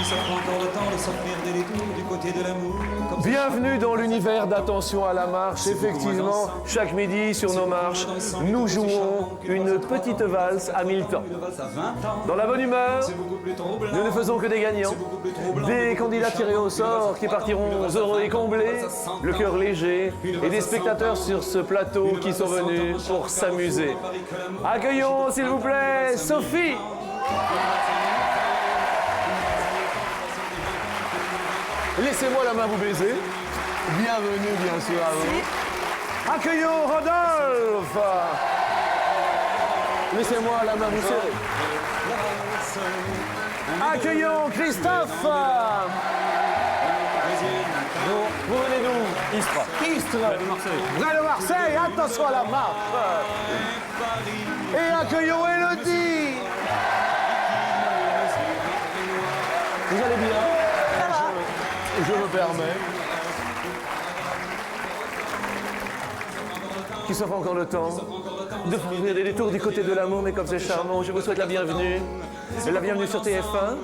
ça prend encore le temps de s'offrir des détours du côté de l'amour. Bienvenue dans l'univers d'Attention à la marche. Effectivement, chaque midi sur nos marches, nous jouons une petite valse à 1000 temps. Dans la bonne humeur, nous ne faisons que des gagnants, des candidats tirés au sort qui partiront heureux et comblés, le cœur léger, et des spectateurs sur ce plateau qui sont venus pour s'amuser. Accueillons, s'il vous plaît, Sophie. Laissez-moi la main vous baiser. Bienvenue, bien sûr, à vous. Accueillons Rodolphe. Laissez-moi la main vous serrer. Accueillons Christophe. Vous venez d'où? Istres. Istres. Vrai de Marseille. Attention à la marche. Et accueillons Élodie. Vous allez bien? Je me permets. Qui s'offre encore le temps de faire des détours du côté de l'amour, mais comme c'est charmant, je vous souhaite la bienvenue. La bienvenue sur TF1.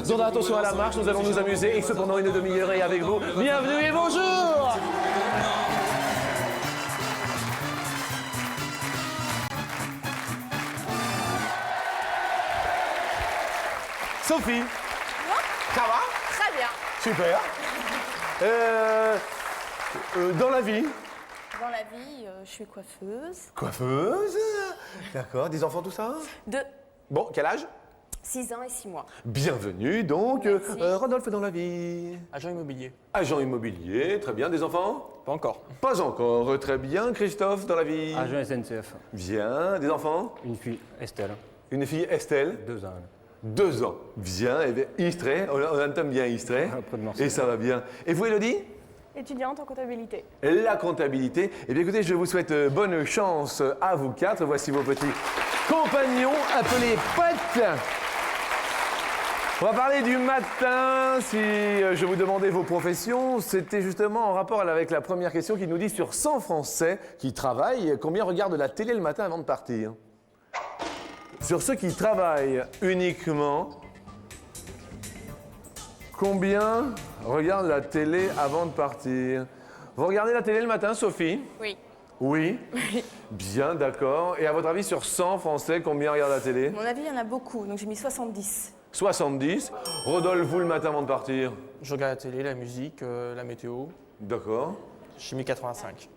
Dans Attention à la marche, nous allons nous amuser et cependant une demi-heure et avec vous. Bienvenue et bonjour. Sophie. Ça va? Très bien. Super. Dans la vie? Dans la vie, je suis coiffeuse. Coiffeuse? D'accord. Des enfants, tout ça? De Bon, quel âge? 6 ans et 6 mois. Bienvenue donc. Merci. Rodolphe dans la vie? Agent immobilier. Agent immobilier, très bien. Des enfants? Pas encore. Pas encore, très bien. Christophe dans la vie? Agent SNCF. Bien. Des enfants? Une fille, Estelle. Une fille, Estelle? 2 ans. 2 ans. Bien. Eh bien, Istré, on entend bien Istré. Près de Marseille. Et ça va bien. Et vous, Élodie? Étudiante en comptabilité. La comptabilité. Eh bien, écoutez, je vous souhaite bonne chance à vous quatre. Voici vos petits compagnons appelés potes. On va parler du matin. Si je vous demandais vos professions, c'était justement en rapport avec la première question qui nous dit sur 100 Français qui travaillent, combien regardent la télé le matin avant de partir? Sur ceux qui travaillent uniquement, combien regardent la télé avant de partir? Vous regardez la télé le matin, Sophie? Oui. Oui. Bien, d'accord. Et à votre avis, sur 100 Français, combien regardent la télé? À mon avis, il y en a beaucoup, donc j'ai mis 70. 70. Rodolphe, vous le matin avant de partir? Je regarde la télé, la musique, la météo. D'accord. J'ai mis 85.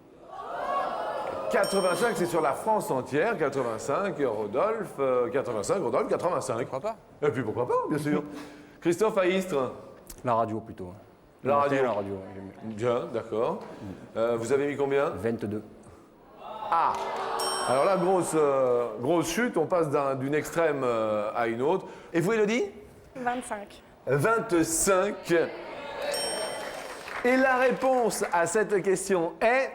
85, c'est sur la France entière. 85, Rodolphe. 85, Rodolphe, 85. Pourquoi pas? Et puis pourquoi pas, bien sûr. Christophe à Istres? La radio plutôt. La radio. La radio, j'ai mis Bien, d'accord. Vous avez mis combien? 22. Ah! Alors là, grosse chute, on passe d'une extrême à une autre. Et vous, Élodie? 25. 25. Et la réponse à cette question est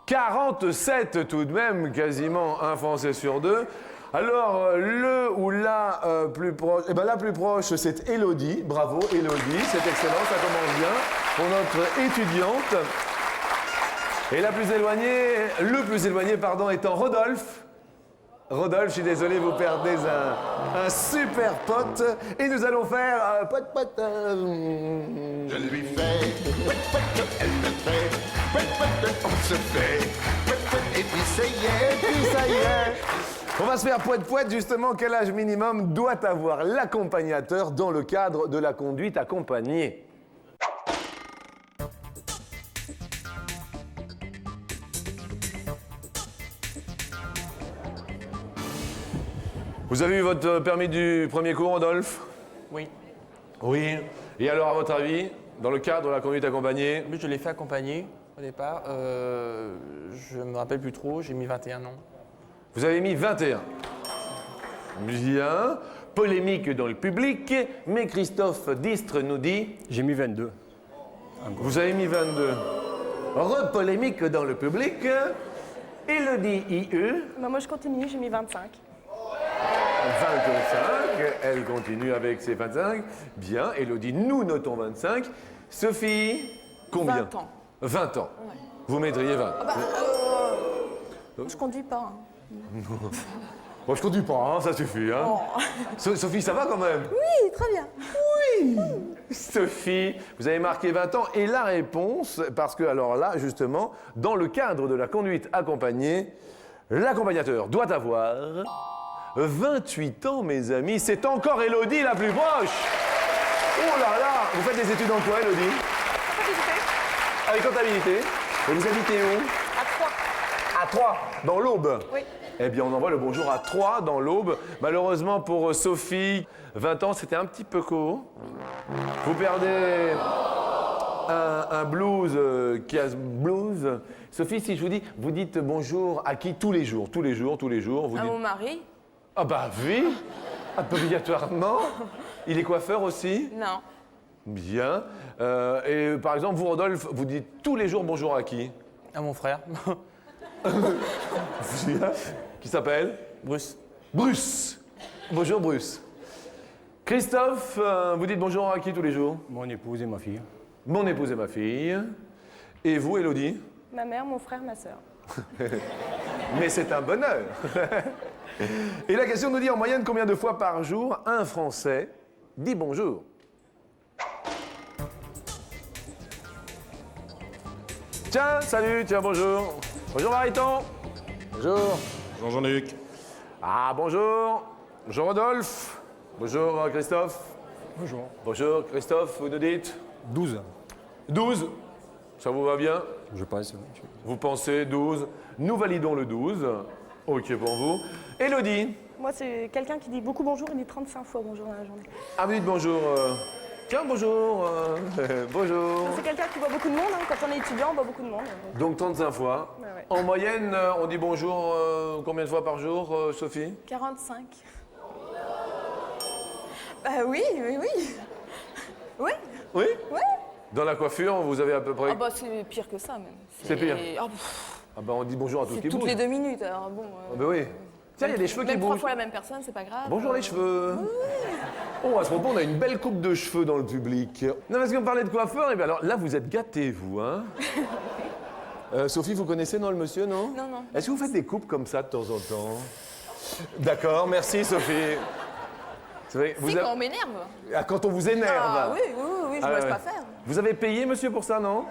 47 tout de même, quasiment un Français sur deux. Alors, le ou la plus proche, eh ben la plus proche, c'est Élodie. Bravo, Élodie, c'est excellent, ça commence bien pour notre étudiante. Et la plus éloignée, le plus éloigné, pardon, étant Rodolphe. Rodolphe, je suis désolé, vous perdez un super pote. Et nous allons faire pote. Je lui fais, elle me fait, on se fait, et puis ça y est. Et puis ça y est. On va se faire poète. Justement, quel âge minimum doit avoir l'accompagnateur dans le cadre de la conduite accompagnée? Vous avez eu votre permis du premier coup, Rodolphe? Oui. Oui. Et alors, à votre avis, dans le cadre de la conduite accompagnée? Lui, je l'ai fait accompagner au départ. Je me rappelle plus trop, j'ai mis 21 ans. Vous avez mis 21. Bien. Polémique dans le public, mais Christophe d'Istres nous dit... J'ai mis 22. Vous avez mis 22. Repolémique dans le public. Élodie IE. Bah, moi, je continue, j'ai mis 25. 25. Elle continue avec ses 25. Bien. Élodie, nous notons 25. Sophie, combien? 20 ans. 20 ans. Ouais. Vous mettriez 20. Je conduis pas. Bon, je conduis pas, hein, ça suffit. Hein. Oh. Sophie, ça va quand même? Oui, très bien. Oui, Oui! Sophie, vous avez marqué 20 ans. Et la réponse, parce que, alors là, justement, dans le cadre de la conduite accompagnée, l'accompagnateur doit avoir 28 ans, mes amis. C'est encore Élodie la plus proche. Oh là là! Vous faites des études en quoi, Élodie? Avec comptabilité. Et vous habitez où? À 3. À Troyes, dans l'Aube. Oui. Eh bien, on envoie le bonjour à Troyes, dans l'Aube. Malheureusement pour Sophie, 20 ans, c'était un petit peu court. Vous perdez un blues qui a ce blues. Sophie, si je vous dis, vous dites bonjour à qui tous les jours? Tous les jours, tous les jours. Vous À dites... mon mari? Ah bah oui, obligatoirement. Il est coiffeur aussi? Non. Bien. Et par exemple, vous, Rodolphe, vous dites tous les jours bonjour à qui? À mon frère. Qui s'appelle? Bruce. Bruce. Bonjour Bruce. Christophe, vous dites bonjour à qui tous les jours? Mon épouse et ma fille. Mon épouse et ma fille. Et vous, Élodie? Ma mère, mon frère, ma sœur. Mais c'est un bonheur. Et la question nous dit en moyenne combien de fois par jour un Français dit bonjour? Tiens, salut, tiens, bonjour. Bonjour Mariton. Bonjour. Bonjour Jean-Luc. Ah, bonjour. Bonjour Rodolphe. Bonjour Christophe. Bonjour. Bonjour Christophe, vous nous dites 12. 12. Ça vous va bien? Je pense. Vous pensez 12. Nous validons le 12. Ok pour vous. Élodie. Moi, c'est quelqu'un qui dit beaucoup bonjour, il dit 35 fois bonjour dans la journée. Ah, vous dites bonjour. Tiens, bonjour. Bonjour. C'est quelqu'un qui voit beaucoup de monde, hein. Quand on est étudiant, on voit beaucoup de monde. Donc 35 fois. Ouais, ouais. En moyenne, on dit bonjour combien de fois par jour, Sophie? 45. Bah oui, oui, oui. Oui, Oui. oui. Dans la coiffure, vous avez à peu près... Ah bah c'est pire que ça même. C'est pire. Ah, pff, Ah bah on dit bonjour à tous c'est qui toutes bougent. les 2 minutes, alors bon. Ah bah oui. Tiens, il y a des cheveux qui Même 3 bougent. fois la même personne, c'est pas grave. Bonjour les cheveux. Oh, à ce propos, on a une belle coupe de cheveux dans le public. Non, parce qu'on parlait de coiffeur, et bien alors là, vous êtes gâtés, vous, hein? Sophie, vous connaissez, non, le monsieur, non? Non, non. Est-ce que vous faites des coupes comme ça de temps en temps? D'accord, merci, Sophie. C'est vrai, Si, quand on m'énerve. Ah, quand on vous énerve. Ah oui, oui, oui, je Ah, ne laisse ouais. pas faire. Vous avez payé, monsieur, pour ça, non?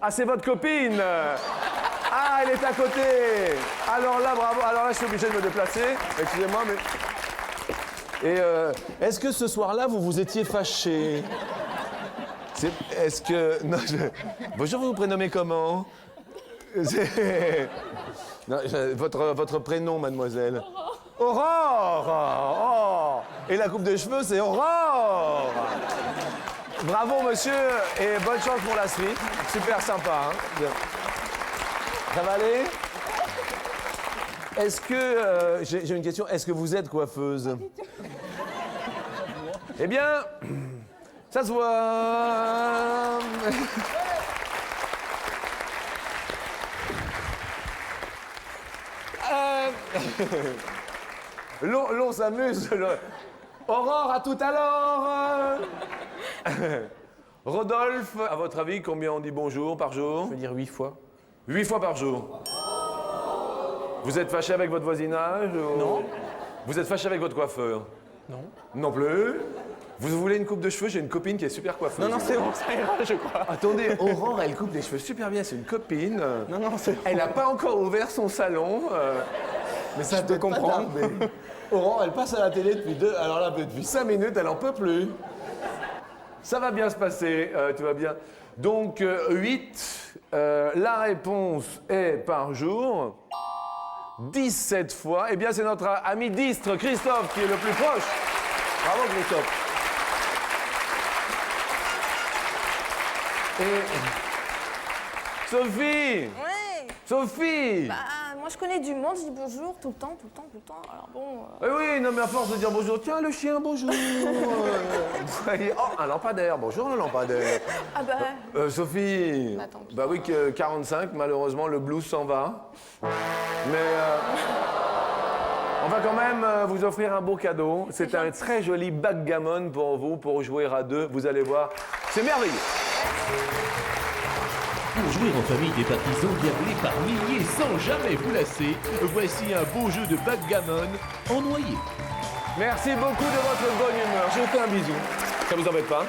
Ah, c'est votre copine. Ah, elle est à côté. Alors là, bravo. Alors là, je suis obligé de me déplacer. Excusez-moi, mais... Et est-ce que ce soir-là, vous vous étiez fâché? Est-ce que... Non, Bonjour, vous vous prénommez comment? Non, votre prénom, mademoiselle. Aurore. Oh. Et la coupe de cheveux, c'est Aurore. Bravo, monsieur, et bonne chance pour la suite. Super sympa, hein. Bien. Ça va aller? Est-ce que... j'ai une question. Est-ce que vous êtes coiffeuse? Eh bien, ça se voit. L'on s'amuse. Aurore, à tout à l'heure. Rodolphe, à votre avis, combien on dit bonjour par jour? Je veux dire 8 fois. 8 fois par jour. Vous êtes fâché avec votre voisinage ou... Non. Vous êtes fâché avec votre coiffeur? Non. Non plus. Vous voulez une coupe de cheveux? J'ai une copine qui est super coiffeuse. Non, non, c'est bon, ça ira, je crois. Attendez, Aurore, elle coupe les cheveux super bien, c'est une copine. Non, non, c'est bon. Elle n'a pas encore ouvert son salon. Mais ça te comprendre. Aurore, elle passe à la télé depuis 5 minutes, elle en peut plus. Ça va bien se passer, tout va bien. Donc, 8, la réponse est par jour. 17 fois. Eh bien, c'est notre ami Distre, Christophe, qui est le plus proche. Bravo, Christophe. Et... Sophie! Ouais. Sophie! Bah, moi je connais du monde, je dis bonjour tout le temps, tout le temps, tout le temps. Alors bon. Oui, non, mais à force de dire bonjour, tiens, le chien, bonjour. Oh, un lampadaire, bonjour, un lampadaire. Ah bah. Sophie, Bah, tant pis. bah oui, que 45, malheureusement, le blues s'en va. Mais on va quand même vous offrir un beau cadeau. C'est un très joli backgammon pour vous, pour jouer à 2. Vous allez voir, c'est merveilleux. Pour jouer en famille des parties endiablées par milliers sans jamais vous lasser, voici un beau jeu de backgammon en noyer. Merci beaucoup de votre bonne humeur. Je vous fais un bisou. Ça vous embête pas?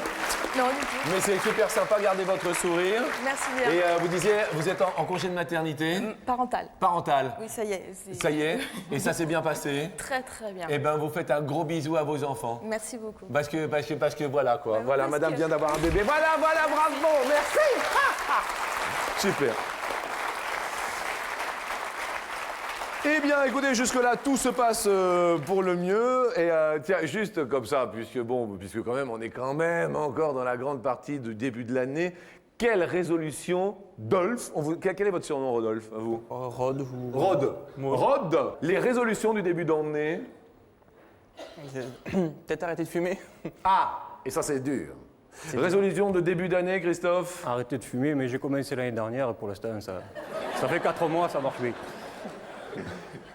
Non, du tout. Mais c'est super sympa, gardez votre sourire. Merci bien. Et vous disiez, vous êtes en congé de maternité Parental. parental. Oui, ça y est. Ça y est, et ça s'est bien passé. Très, très bien. Eh ben, vous faites un gros bisou à vos enfants. Merci beaucoup. Parce que voilà quoi. Ouais, Voilà, parce madame que- vient d'avoir un bébé. Voilà, bravo, merci. Super. Eh bien, écoutez, jusque-là, tout se passe pour le mieux. Et tiens, juste comme ça, puisque quand même, on est quand même encore dans la grande partie du début de l'année. Quelle résolution, Dolph, quel est votre surnom, Rodolphe, à vous? Rod ou... Rod. Moi. Rod, les résolutions du début d'année. Peut-être arrêter de fumer. Ah, et ça c'est dur. Résolution de début d'année, Christophe? Arrêtez de fumer, mais j'ai commencé l'année dernière et pour l'instant, ça fait 4 mois, ça marche bien.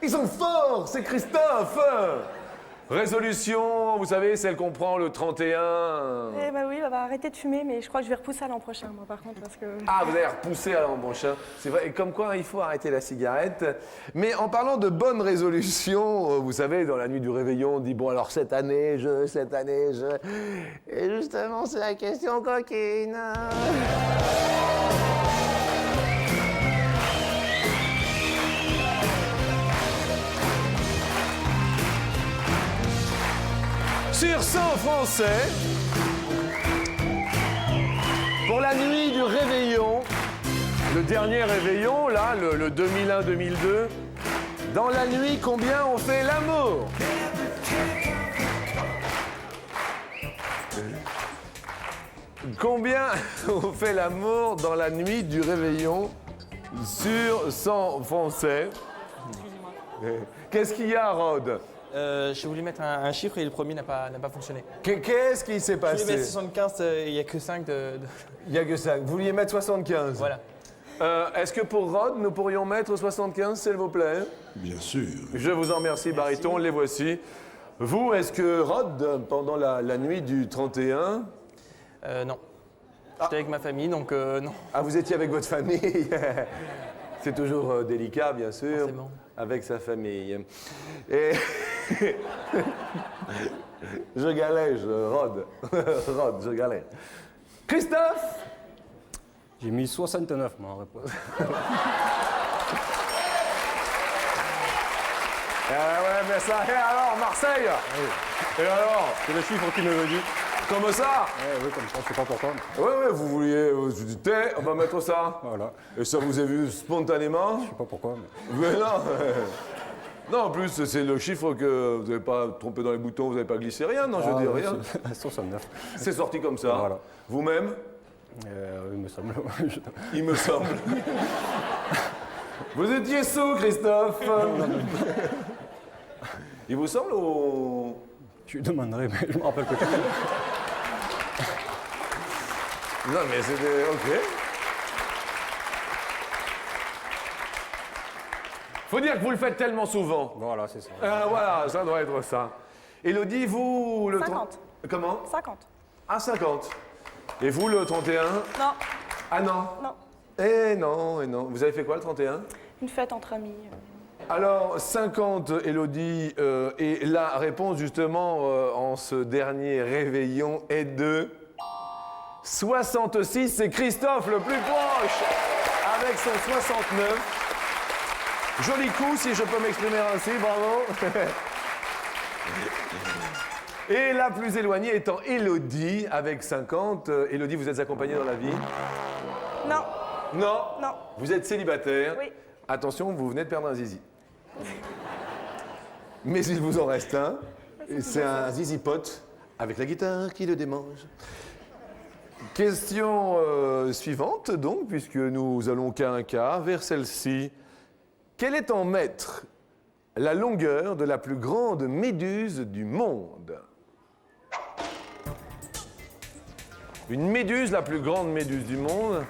Ils sont forts, c'est Christophe. Résolution, vous savez, celle qu'on prend le 31. Eh ben oui, arrêter de fumer, mais je crois que je vais repousser à l'an prochain, moi, par contre, parce que... Ah, vous allez repousser à l'an prochain. C'est vrai, et comme quoi il faut arrêter la cigarette. Mais en parlant de bonnes résolutions, vous savez, dans la nuit du réveillon, on dit bon alors cette année, je... Et justement, c'est la question coquine. Sur 100 Français, pour la nuit du réveillon, le dernier réveillon, là, le 2001-2002, dans la nuit, combien on fait l'amour? Combien on fait l'amour dans la nuit du réveillon sur 100 Français? Qu'est-ce qu'il y a, Rod? J'ai voulu mettre un chiffre et le premier n'a pas fonctionné. Qu'est-ce qui s'est Je voulais passé? mettre 75, il n'y a que 5 Il n'y a que ça. Vous vouliez mettre 75? Voilà. Est-ce que pour Rod, nous pourrions mettre 75, s'il vous plaît? Bien sûr. Je vous en remercie, baryton, les voici. Vous, est-ce que Rod, pendant la nuit du 31... Non. J'étais avec ma famille, donc non. Ah, vous étiez avec votre famille? C'est toujours délicat, bien sûr, Forcément. avec sa famille. Et... je galère, Rod. Rod, je galère. Christophe? J'ai mis 69, moi, en réponse. Ouais, mais ça... Et alors, Marseille? Et alors? C'est le chiffre qui me le dit. Comme ça? Oui, comme ça, c'est pas pourquoi. Ouais, vous vouliez... Je dis, on va mettre ça. Voilà. Et ça vous est vu spontanément? Je sais pas pourquoi, mais... Mais non. Non, en plus, c'est le chiffre que vous n'avez pas trompé dans les boutons, vous n'avez pas glissé rien, non, je dis oui, rien. c'est 69. C'est sorti comme ça. Voilà. Vous-même? Il me semble. Il me semble. Vous étiez sous, Christophe. Il vous semble ou... Je lui demanderai, mais je me rappelle que tu... Non, mais c'était... OK. Faut dire que vous le faites tellement souvent. Voilà, c'est ça. Voilà, ça doit être ça. Élodie, vous... le 50. Comment? 50. Ah, 50. Et vous, le 31? Non, Ah non? non. Eh non, eh non. Vous avez fait quoi, le 31? Une fête entre amis. Alors, 50, Élodie, et la réponse, justement, en ce dernier réveillon est de 66. C'est Christophe le plus proche, avec son 69. Joli coup, si je peux m'exprimer ainsi, bravo. Et la plus éloignée étant Élodie, avec 50. Élodie, vous êtes accompagnée dans la vie? Non, Non. non. Vous êtes célibataire? Oui. Attention, vous venez de perdre un zizi. Mais il vous en reste un. C'est un zizi pote avec la guitare qui le démange. Question suivante, donc, puisque nous allons cas un cas vers celle-ci. Quelle est en mètres la longueur de la plus grande méduse du monde? Une méduse, la plus grande méduse du monde.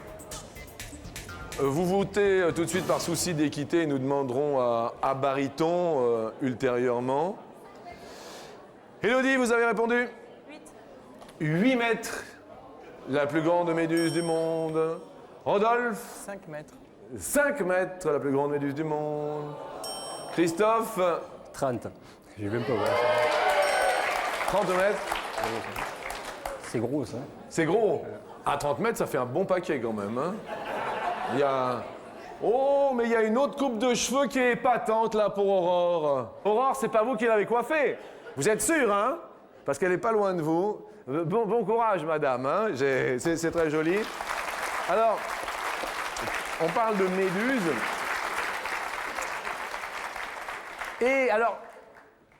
Vous votez tout de suite par souci d'équité et nous demanderons à baryton ultérieurement. Élodie, vous avez répondu? 8 mètres. La plus grande méduse du monde. Rodolphe? 5 mètres. 5 mètres, la plus grande méduse du monde. Christophe? 30. J'ai même pas voir. 30 mètres. C'est gros, ça. C'est gros. À 30 mètres, ça fait un bon paquet quand même. Hein. Il y a... Oh, mais il y a une autre coupe de cheveux qui est épatante là pour Aurore. Aurore, c'est pas vous qui l'avez coiffée. Vous êtes sûr, hein? Parce qu'elle est pas loin de vous. Bon courage, madame. Hein? C'est très joli. Alors, on parle de méduse. Et alors,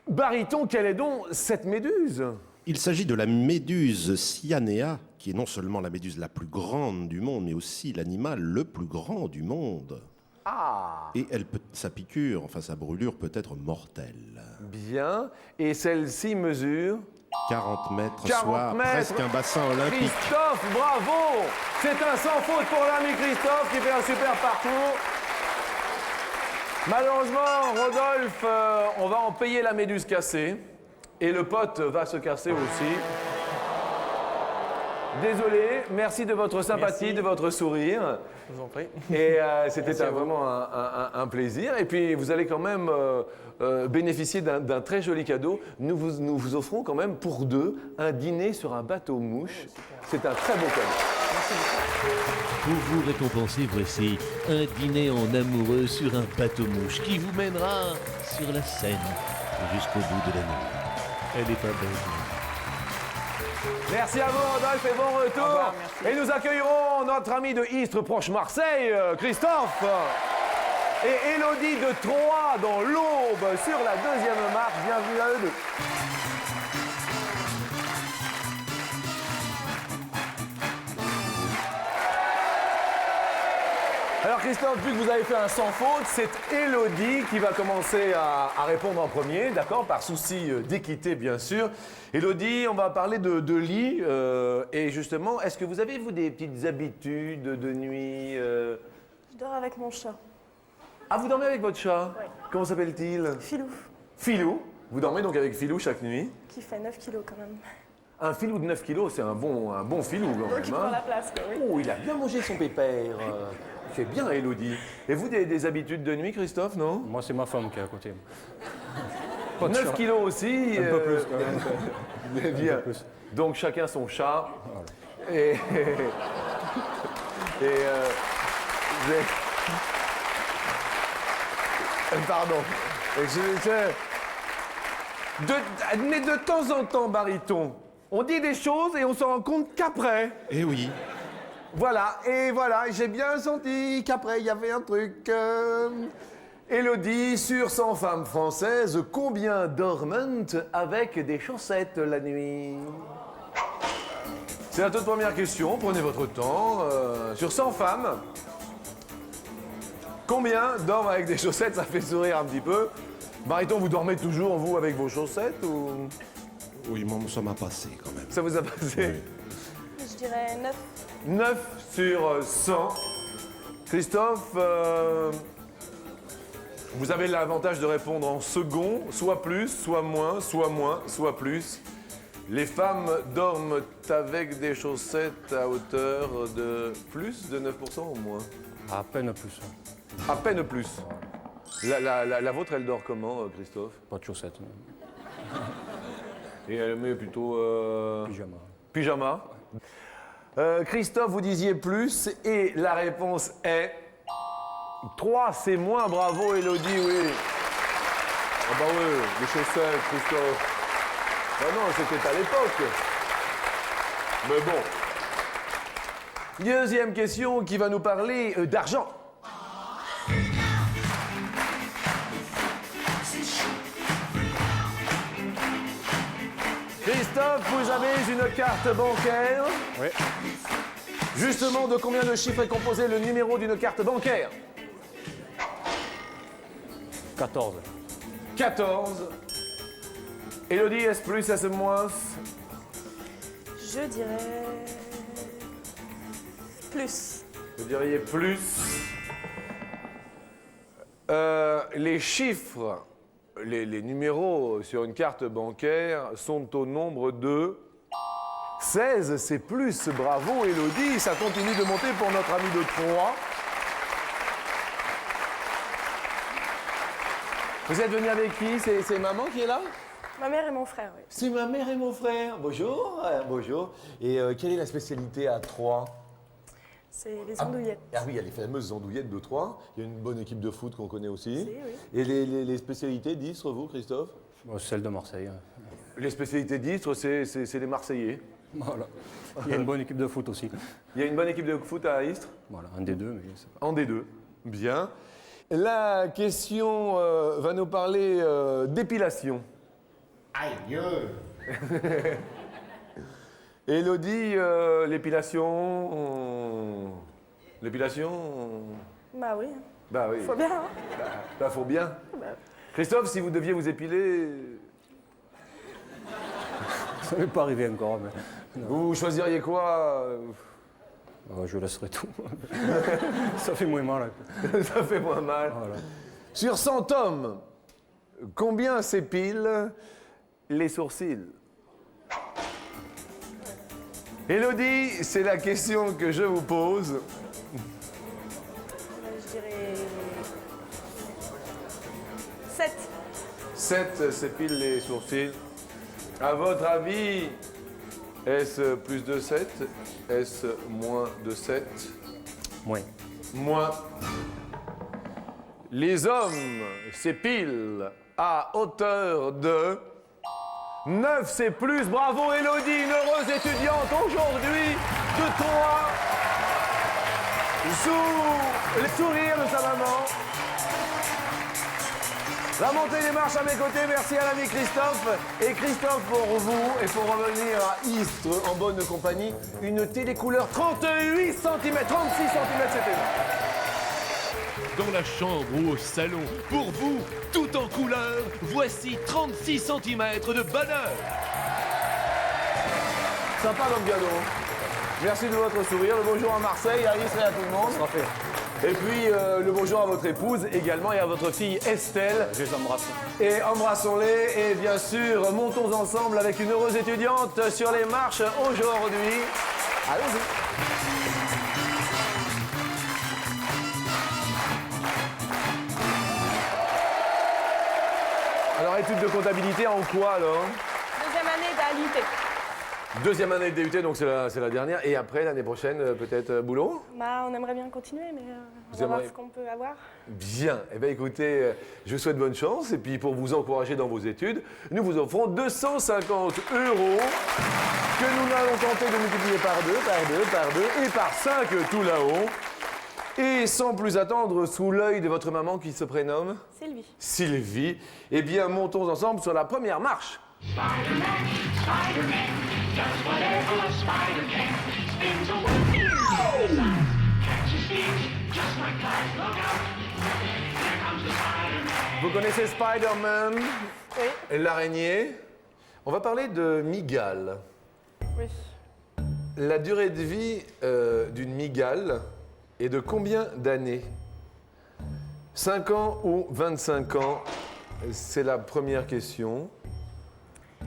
baryton, quelle est donc cette méduse? Il s'agit de la méduse cyanea, qui est non seulement la méduse la plus grande du monde, mais aussi l'animal le plus grand du monde. Ah! Et sa piqûre, enfin sa brûlure, peut être mortelle. Bien. Et celle-ci mesure 40 mètres, 40 soit mètres. presque un bassin olympique. Christophe, bravo! C'est un sans faute pour l'ami Christophe qui fait un super parcours. Malheureusement, Rodolphe, on va en payer la méduse cassée. Et le pote va se casser aussi. Désolé, merci de votre sympathie, de votre sourire. Je vous en prie. Et c'était vraiment un plaisir. Et puis, vous allez quand même bénéficier d'un très joli cadeau. Nous vous offrons quand même pour deux un dîner sur un bateau-mouche. C'est un très beau cadeau. Pour vous récompenser, voici un dîner en amoureux sur un bateau-mouche qui vous mènera sur la Seine jusqu'au bout de la nuit. Elle est pas belle. Merci à vous, Rodolphe, et bon retour. Au revoir, merci. Et nous accueillerons notre ami de Istres, proche Marseille, Christophe. Et Élodie de Troyes, dans l'Aube, sur la deuxième marche. Bienvenue à eux deux. Alors Christophe, vu que vous avez fait un sans faute, c'est Élodie qui va commencer à répondre en premier, d'accord, par souci d'équité bien sûr. Élodie, on va parler de lit, et justement, est-ce que vous avez, vous, des petites habitudes de nuit Je dors avec mon chat. Ah, vous dormez avec votre chat? Oui. Comment s'appelle-t-il? Filou, Filou. Vous dormez donc avec Filou chaque nuit? qui fait 9 kilos quand même. Un filou de 9 kilos, c'est un bon filou quand Donc même. il prend la place, quoi, oui. Oh, il a bien mangé son pépère. Il fait bien, Élodie. Et vous, des habitudes de nuit, Christophe, non? Moi, c'est ma femme qui est à côté. 9 kilos aussi. Un peu plus, quand même. Mais bien. Un peu plus. Donc, chacun son chat. Et... Pardon. Mais de temps en temps, baryton, on dit des choses et on se rend compte qu'après. Eh oui. Voilà, et voilà, j'ai bien senti qu'après, il y avait un truc. Élodie, sur 100 femmes françaises, combien dorment avec des chaussettes la nuit? C'est la toute première question, prenez votre temps. Sur 100 femmes, combien dorment avec des chaussettes? Ça fait sourire un petit peu. Baryton, vous dormez toujours, vous, avec vos chaussettes ou... Oui, moi, ça m'a passé quand même. Ça vous a passé? Je dirais 9. 9 sur 100. Christophe, vous avez l'avantage de répondre en second, soit plus, soit moins, soit moins, soit plus. Les femmes dorment avec des chaussettes à hauteur de plus de 9% ou moins? À peine plus. À peine plus. La vôtre, elle dort comment, Christophe? Pas de chaussettes. Et elle met plutôt... Pyjama. Pyjama. Christophe, vous disiez plus, et la réponse est 3, c'est moins. Bravo, Élodie, oui. Ah bah oui, les chaussettes, Christophe. Bah non, c'était à l'époque. Mais bon. Deuxième question qui va nous parler d'argent. Christophe, vous avez une carte bancaire. Oui. Justement, de combien de chiffres est composé le numéro d'une carte bancaire? 14. 14. Élodie, est-ce plus, est-ce moins? Je dirais plus. Vous diriez plus. Les chiffres, les numéros sur une carte bancaire sont au nombre de 16. C'est plus. Bravo, Élodie. Ça continue de monter pour notre ami de Troyes. Vous êtes venu avec qui? C'est maman qui est là? Ma mère et mon frère, oui. C'est ma mère et mon frère. Bonjour. Bonjour. Et quelle est la spécialité à Troyes? C'est les andouillettes. Ah oui, il y a les fameuses andouillettes de Troyes. Il y a une bonne équipe de foot qu'on connaît aussi. Si, oui. Et les spécialités d'Istres, vous, Christophe? Bon, celle de Marseille. Hein. Les spécialités d'Istres, c'est les Marseillais. Voilà. Il y a une bonne équipe de foot aussi. Il y a une bonne équipe de foot à Istres? Voilà, un des deux, mais c'est pas... En des deux. Bien. La question va nous parler d'épilation. Aïe. Élodie, l'épilation... L'épilation... Bah oui, Bah oui. faut bien. Hein. Bah faut bien. Bah, Christophe, si vous deviez vous épiler, Ça m'est pas arrivé encore, mais... vous choisiriez quoi? je laisserai tout. Ça fait moins mal. Hein. Ça fait moins mal. Voilà. Sur 100 hommes, combien s'épilent les sourcils? Élodie, c'est la question que je vous pose. je dirais 7. 7 s'épilent les sourcils. À votre avis, est-ce plus de 7? Est-ce moins de 7? Moins. Moins. Les hommes s'épilent à hauteur de 9, c'est plus. Bravo Élodie, une heureuse étudiante aujourd'hui de Troyes. Sous les sourires de sa maman. La montée des marches à mes côtés, merci à l'ami Christophe. Et Christophe, pour vous, et pour revenir à Istres en bonne compagnie, une télécouleur 38 cm, 36 cm, c'était là. Dans la chambre ou au salon, pour vous, tout en couleur, voici 36 cm de bonheur. Sympa dans le piano. Merci de votre sourire. Le bonjour à Marseille, à Istres et à tout le monde. Et puis le bonjour à votre épouse également et à votre fille Estelle. Je les embrasse. Et embrassons-les et bien sûr, montons ensemble avec une heureuse étudiante sur les marches aujourd'hui. Allons-y. Alors, études de comptabilité en quoi alors? Deuxième année d'ALUT. Deuxième année de DUT, donc c'est la dernière. Et après, l'année prochaine, peut-être boulot? Bah, on aimerait bien continuer, mais on Vous va voir aimeriez- ce qu'on peut avoir. Bien. Eh bien, écoutez, je vous souhaite bonne chance. Et puis, pour vous encourager dans vos études, nous vous offrons 250 € que nous allons tenter de multiplier par 2, par 2 et par 5 tout là-haut. Et sans plus attendre, sous l'œil de votre maman qui se prénomme Sylvie. Sylvie, eh bien, montons ensemble sur la première marche. Vous connaissez Spider-Man? Oui. Et l'araignée? On va parler de mygale. Oui. La durée de vie d'une mygale est de combien d'années? 5 ans ou 25 ans? C'est la première question.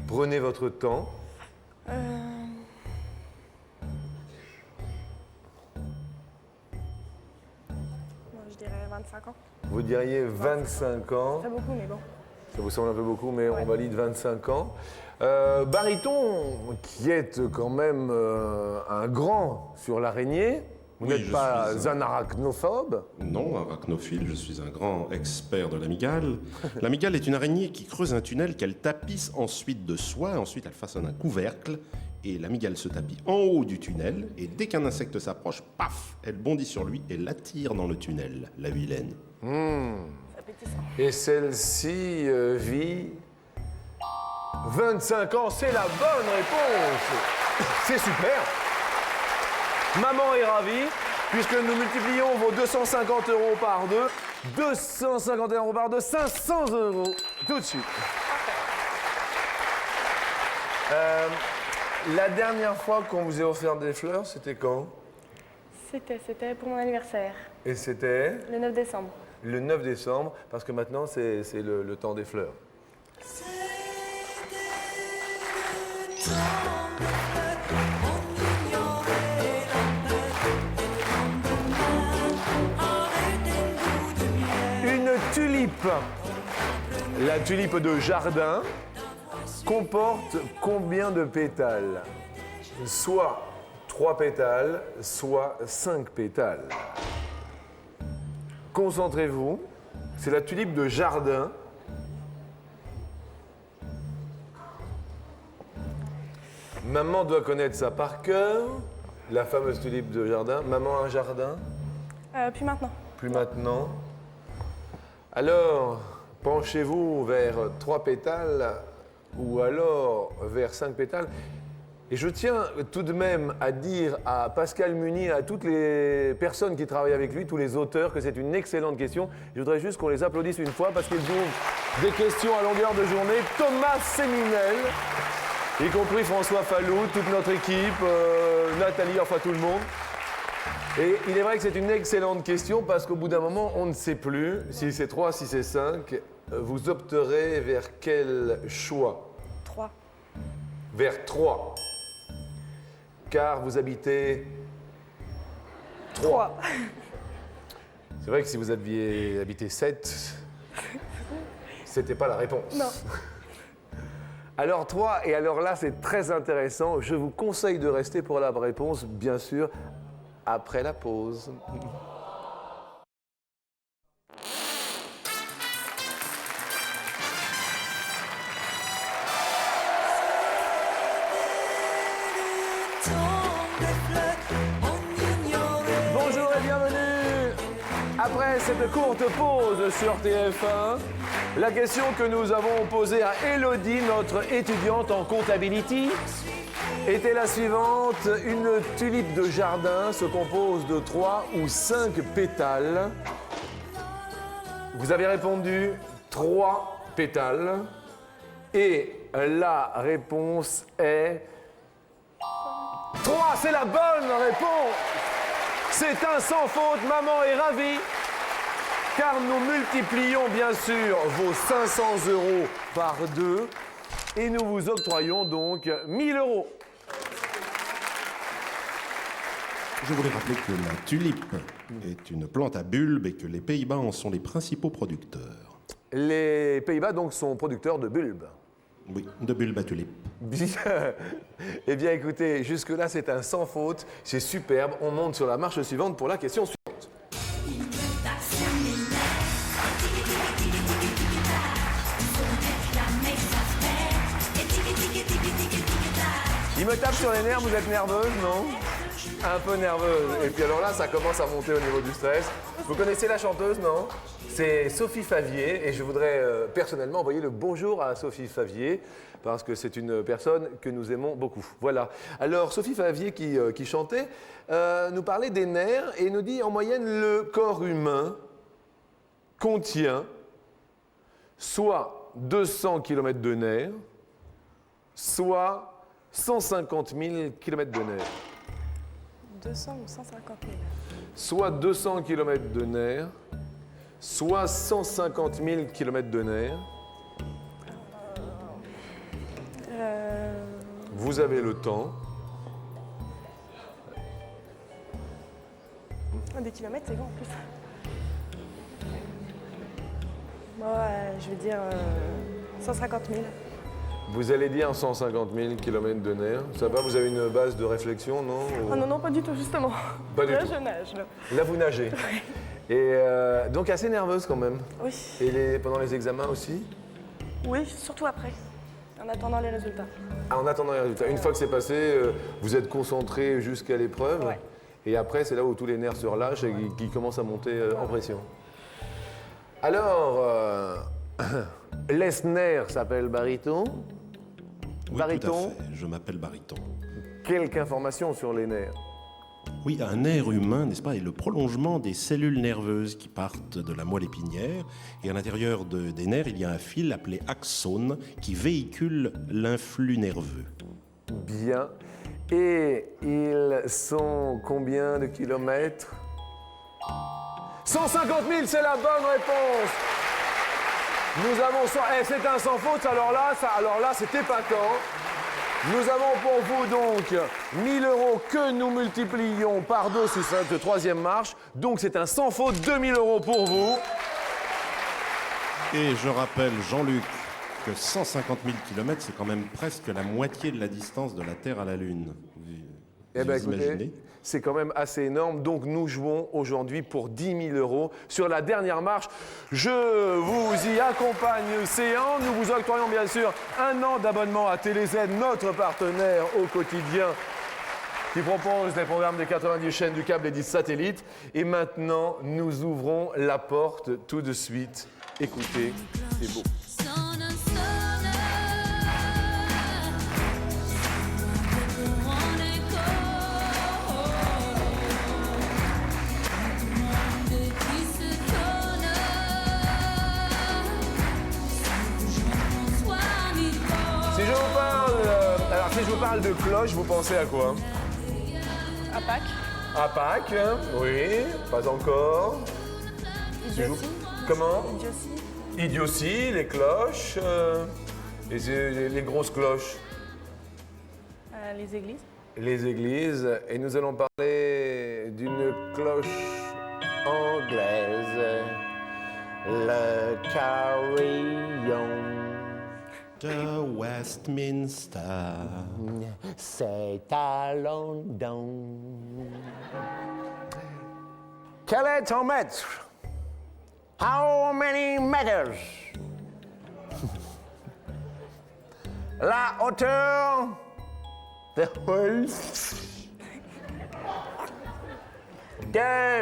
Prenez votre temps. Moi, je dirais 25 ans. Vous diriez 25 ans. Pas beaucoup, mais bon. Ça vous semble un peu beaucoup, mais on valide 25 ans. Bariton, qui est quand même un grand sur l'araignée, vous Oui, n'êtes je pas suis un arachnophobe? Non, arachnophile, je suis un grand expert de la mygale. La mygale est une araignée qui creuse un tunnel qu'elle tapisse ensuite de soie. Ensuite, elle façonne un couvercle et la mygale se tapit en haut du tunnel. Et dès qu'un insecte s'approche, paf, elle bondit sur lui et l'attire dans le tunnel, la vilaine. C'est appétissant. Et celle-ci vit 25 ans, c'est la bonne réponse. C'est super. Maman est ravie, puisque nous multiplions vos 250 € par 2. 250 € par 2, 500 € tout de suite. La dernière fois qu'on vous a offert des fleurs, c'était quand? C'était pour mon anniversaire, Et c'était le 9 décembre. le 9 décembre, parce que maintenant c'est le temps des fleurs. Une tulipe, la tulipe de jardin, comporte combien de pétales? Soit 3 pétales, soit 5 pétales. Concentrez-vous. C'est la tulipe de jardin. Maman doit connaître ça par cœur. La fameuse tulipe de jardin. Maman a un jardin? Puis maintenant. Plus maintenant. Alors, penchez-vous vers 3 pétales ou alors vers 5 pétales. Et je tiens tout de même à dire à Pascal Muni, à toutes les personnes qui travaillent avec lui, tous les auteurs, que c'est une excellente question. Je voudrais juste qu'on les applaudisse une fois parce qu'ils ouvrent des questions à longueur de journée. Thomas Séminel, y compris François Fallou, toute notre équipe, Nathalie, enfin tout le monde. Et il est vrai que c'est une excellente question parce qu'au bout d'un moment, on ne sait plus si c'est 3, si c'est 5. Vous opterez vers quel choix? 3. Vers 3. Car vous habitez 3. C'est vrai que si vous aviez habité 7, c'était pas la réponse. Non. Alors 3, et alors là c'est très intéressant. Je vous conseille de rester pour la réponse, bien sûr, après la pause. Bonjour et bienvenue. Après cette courte pause sur TF1, la question que nous avons posée à Élodie, notre étudiante en comptabilité, était la suivante. Une tulipe de jardin se compose de 3 ou 5 pétales. Vous avez répondu 3 pétales. Et la réponse est 3, c'est la bonne réponse. C'est un sans faute, maman est ravie. Car nous multiplions bien sûr vos 500 € par 2 et nous vous octroyons donc 1 000 €. Je voulais rappeler que la tulipe est une plante à bulbes et que les Pays-Bas en sont les principaux producteurs. Les Pays-Bas donc sont producteurs de bulbes. Oui, de bulbes à tulipes. Bien. Eh bien écoutez, jusque-là c'est un sans faute, c'est superbe. On monte sur la marche suivante pour la question suivante. Il me tape sur les nerfs, vous êtes nerveuse, non? Un peu nerveuse. Et puis alors là, ça commence à monter au niveau du stress. Vous connaissez la chanteuse, non? C'est Sophie Favier et je voudrais personnellement envoyer le bonjour à Sophie Favier parce que c'est une personne que nous aimons beaucoup. Voilà. Alors Sophie Favier qui chantait nous parlait des nerfs et nous dit en moyenne le corps humain contient soit 200 km de nerfs, soit 150 000 km de nerfs. 200 ou 150 000? Soit 200 km de nerfs, soit 150 000 km de nerfs. Vous avez le temps. Des kilomètres, c'est bon en plus. Moi, je vais dire 150 000. Vous allez dire 150 000 km de nerfs. Ça va, vous avez une base de réflexion, non? Oh non, non, pas du tout, justement. Pas du là, tout. je nage. Là, Là vous nagez. Et donc assez nerveuse quand même. Oui. Et pendant les examens aussi? Oui, surtout après, en attendant les résultats. Ah, en attendant les résultats. Une fois que c'est passé, vous êtes concentré jusqu'à l'épreuve. Ouais. Et après, c'est là où tous les nerfs se relâchent et qui commencent à monter en pression. Alors, Lesner s'appelle baryton. Oui, Baryton. tout à fait. Je m'appelle baryton. Quelques informations sur les nerfs. Oui, un nerf humain, n'est-ce pas, est le prolongement des cellules nerveuses qui partent de la moelle épinière. Et à l'intérieur des nerfs, il y a un fil appelé axone qui véhicule l'influx nerveux. Bien. Et ils sont combien de kilomètres? 150 000, c'est la bonne réponse. Nous avons... c'est un sans faute, alors là c'est épatant. Nous avons pour vous donc 1 000 € que nous multiplions par 2 sur cette troisième marche. Donc c'est un sans faute, 2 000 € pour vous. Et je rappelle, Jean-Luc, que 150 000 km, c'est quand même presque la moitié de la distance de la Terre à la Lune. Eh bien, Vous imaginez? écoutez, c'est quand même assez énorme. Donc, nous jouons aujourd'hui pour 10 000 € sur la dernière marche. Je vous y accompagne, Céan. Nous vous octroyons bien sûr 1 an d'abonnement à TéléZ, notre partenaire au quotidien, qui propose les programmes des 90 chaînes du câble et 10 satellites. Et maintenant, nous ouvrons la porte tout de suite. Écoutez, c'est beau. Si je vous parle de cloche, vous pensez à quoi? À Pâques. À Pâques, hein? Oui, pas encore. Idiotie. Comment? Idiotie. Idiotie, les cloches, les grosses cloches. Les églises. Les églises. Et nous allons parler d'une cloche anglaise, le carillon. De Westminster. C'est à London. Quel est ton mètre? How many meters? La hauteur de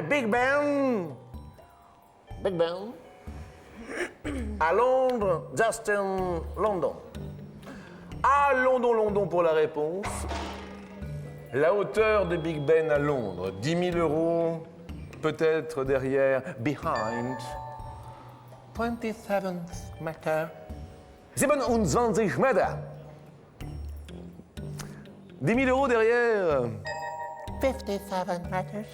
Big Ben. Big Ben. À Londres, Justin, London. À London, London pour la réponse. La hauteur de Big Ben à Londres, 10 000 €, peut-être derrière, behind. 27 Meter. 27 Meter. 10 000 € derrière. 57 Meters.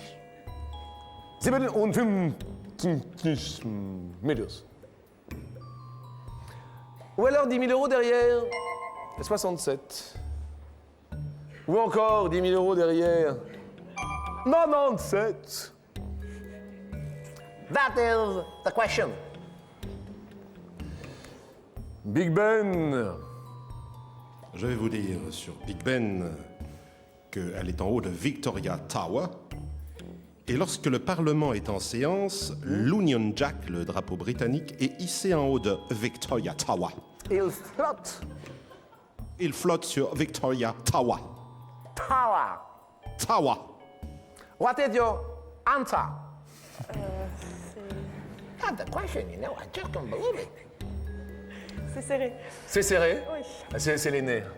57 Meters. Ou alors 10 000 € derrière, 67. Ou encore 10 000 € derrière, 97. That is the question. Big Ben. Je vais vous dire sur Big Ben qu'elle est en haut de Victoria Tower. Et lorsque le Parlement est en séance, l'Union Jack, le drapeau britannique, est hissé en haut de Victoria Tower. Il flotte. Il flotte sur Victoria Tower. Tower. Tower. What is your answer? C'est... The question, you know, I just can't believe it. C'est serré. C'est serré? Oui. C'est les nerfs.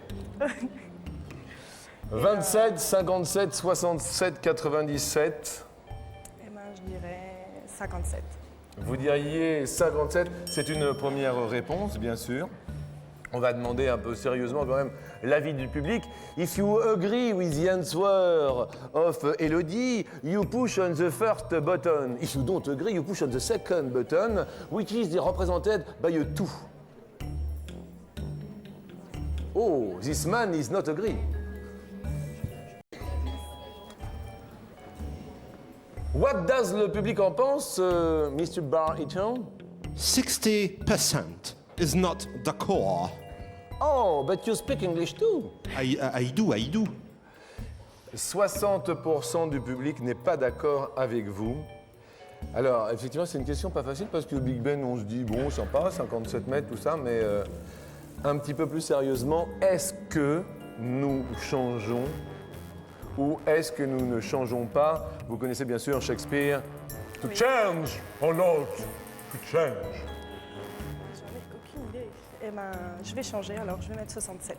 27, 57, 67, 97. Eh ben, je dirais 57. Vous diriez 57, c'est une première réponse, bien sûr. On va demander un peu sérieusement quand même l'avis du public. If you agree with the answer of Elodie, you push on the first button. If you don't agree, you push on the second button, which is represented by a 2. Oh, this man is not agree. What does le public en pense, Mr. Bar-Eaton? 60% is not the core. Oh, but you speak English too. I do. 60% du public n'est pas d'accord avec vous. Alors, effectivement, c'est une question pas facile parce que Big Ben, on se dit, bon, sympa, 57 mètres, tout ça, mais un petit peu plus sérieusement, est-ce que nous changeons ou est-ce que nous ne changeons pas? Vous connaissez bien sûr Shakespeare. To change or not to change. J'en ai aucune idée. Eh ben, je vais changer, alors je vais mettre 67.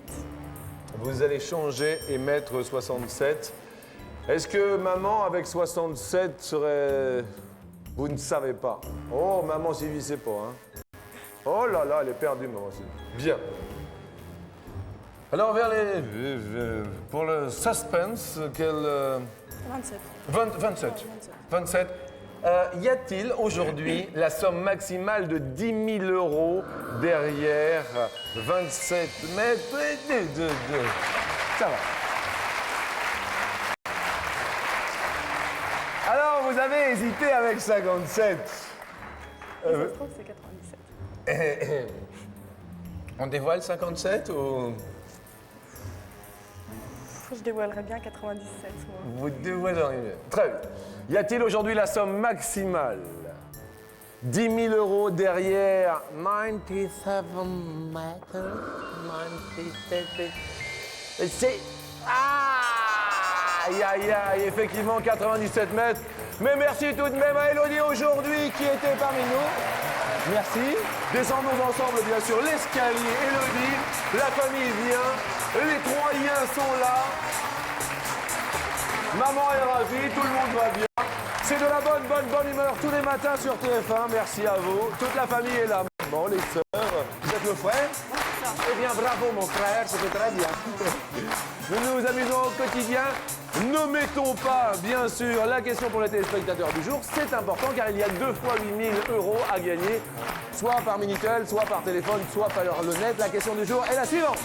Vous allez changer et mettre 67. Est-ce que maman avec 67 serait... Vous ne savez pas. Oh, maman Sylvie, c'est pas, hein. Oh là là, elle est perdue, maman Sylvie. Bien. Alors, vers les... pour le suspense, quel... 27. 27. 27. Y a-t-il aujourd'hui la somme maximale de 10 000 € derrière 27 mètres? Ça va. Alors, vous avez hésité avec 57. Ça se trouve, c'est 97. On dévoile 57 ou... Je dévoilerais bien 97, moi. Vous dévoileriez. Très bien. Y a-t-il aujourd'hui la somme maximale? 10 000 € derrière 97 mètres. 97. C'est... Aïe, aïe, aïe, effectivement 97 mètres. Mais merci tout de même à Élodie aujourd'hui qui était parmi nous. Merci. Descendons ensemble, bien sûr, l'escalier. Élodie, la famille vient, les Troyens sont là. Maman est ravie, tout le monde va bien. C'est de la bonne humeur tous les matins sur TF1. Merci à vous. Toute la famille est là. Bon, les sœurs, vous êtes le frère? Eh bien, bravo mon frère, c'était très bien. Nous nous amusons au quotidien. Ne mettons pas, bien sûr, la question pour les téléspectateurs du jour. C'est important car il y a 2 fois 8 000 € à gagner, soit par Minitel, soit par téléphone, soit par le net. La question du jour est la suivante.